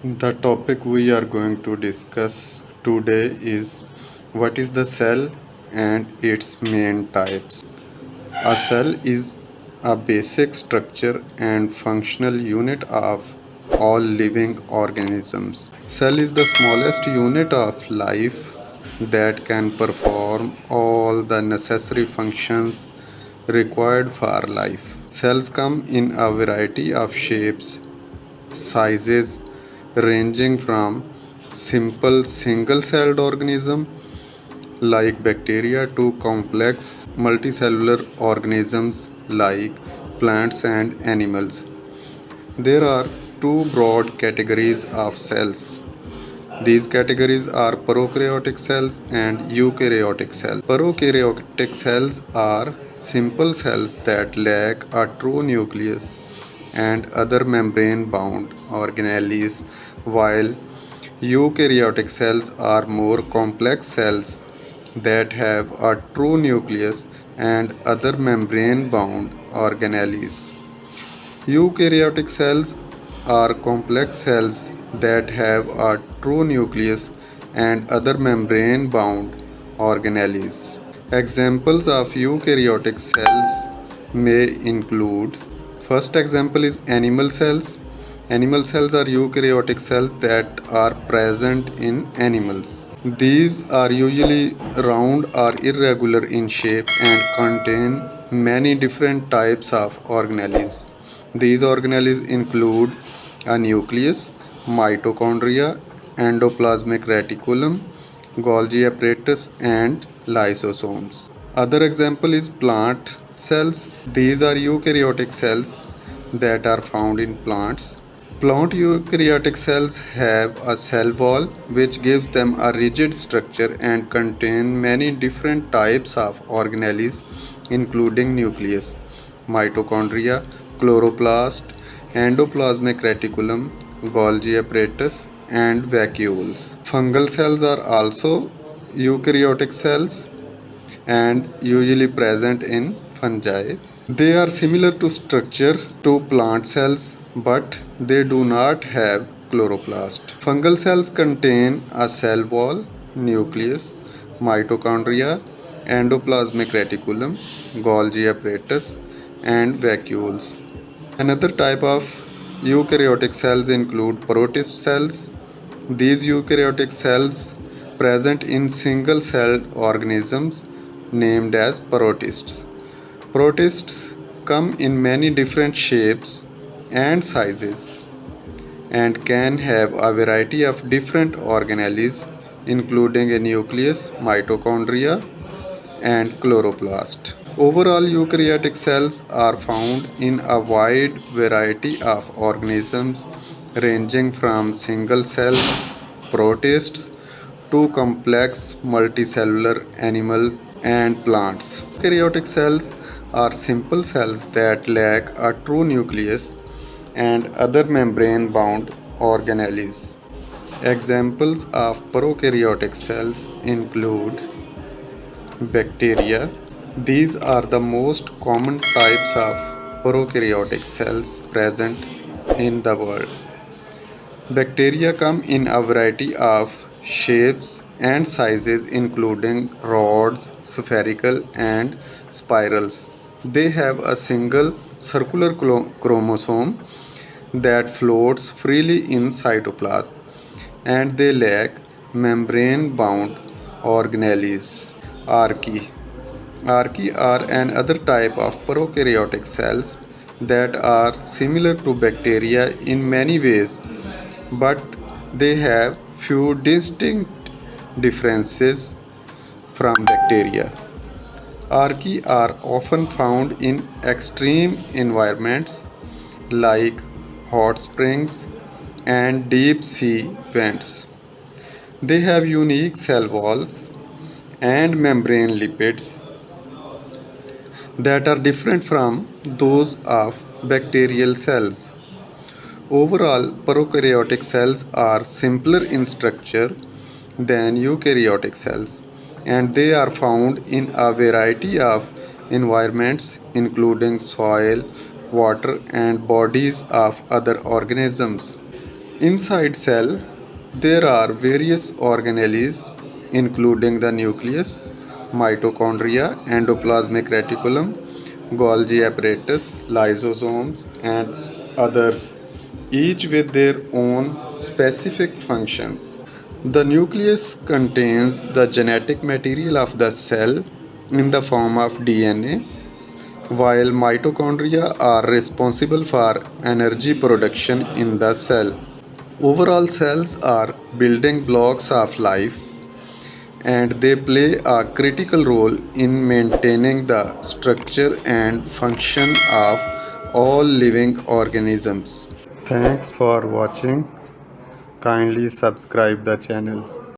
The topic we are going to discuss today is what is the cell and its main types. A cell is a basic structure and functional unit of all living organisms. Cell is the smallest unit of life that can perform all the necessary functions required for life. Cells come in a variety of shapes, sizes ranging from simple single-celled organism like bacteria to complex multicellular organisms like plants and animals. There are two broad categories of cells. These categories are prokaryotic cells and eukaryotic cells. Prokaryotic cells are simple cells that lack a true nucleus and other membrane bound organelles, while eukaryotic cells are more complex cells that have a true nucleus and other membrane bound organelles. Eukaryotic cells are complex cells that have a true nucleus and other membrane bound organelles. Examples of eukaryotic cells may include: first example is animal cells. Animal cells are eukaryotic cells that are present in animals. These are usually round or irregular in shape and contain many different types of organelles. These organelles include a nucleus, mitochondria, endoplasmic reticulum, Golgi apparatus, and lysosomes. Other example is plant cells. These are eukaryotic cells that are found in plants. Plant eukaryotic cells have a cell wall which gives them a rigid structure and contain many different types of organelles including nucleus, mitochondria, chloroplast, endoplasmic reticulum, Golgi apparatus, and vacuoles. Fungal cells are also eukaryotic cells and usually present in fungi. They are similar to structure to plant cells, but they do not have chloroplast. Fungal cells contain a cell wall, nucleus, mitochondria, endoplasmic reticulum, Golgi apparatus, and vacuoles. Another type of eukaryotic cells include protist cells. These eukaryotic cells present in single-celled organisms named as protists. Protists come in many different shapes and sizes and can have a variety of different organelles including a nucleus, mitochondria, and chloroplast. Overall, eukaryotic cells are found in a wide variety of organisms ranging from single cell protists to complex multicellular animals and plants. Eukaryotic cells are simple cells that lack a true nucleus and other membrane bound organelles. Examples of prokaryotic cells include bacteria. These are the most common types of prokaryotic cells present in the world. Bacteria come in a variety of shapes and sizes including rods, spherical and spirals. They have a single circular chromosome that floats freely in cytoplasm and they lack membrane bound organelles. Archaea. Archaea are another type of prokaryotic cells that are similar to bacteria in many ways, but they have few distinct differences from bacteria. Archaea are often found in extreme environments like hot springs and deep sea vents. They have unique cell walls and membrane lipids that are different from those of bacterial cells. Overall, prokaryotic cells are simpler in structure than eukaryotic cells, and they are found in a variety of environments, including soil, water, and bodies of other organisms. Inside cell, there are various organelles including the nucleus, mitochondria, endoplasmic reticulum, Golgi apparatus, lysosomes, and others, each with their own specific functions. The nucleus contains the genetic material of the cell in the form of DNA, while mitochondria are responsible for energy production in the cell. Overall, cells are building blocks of life and they play a critical role in maintaining the structure and function of all living organisms. Thanks for watching. Kindly subscribe the channel.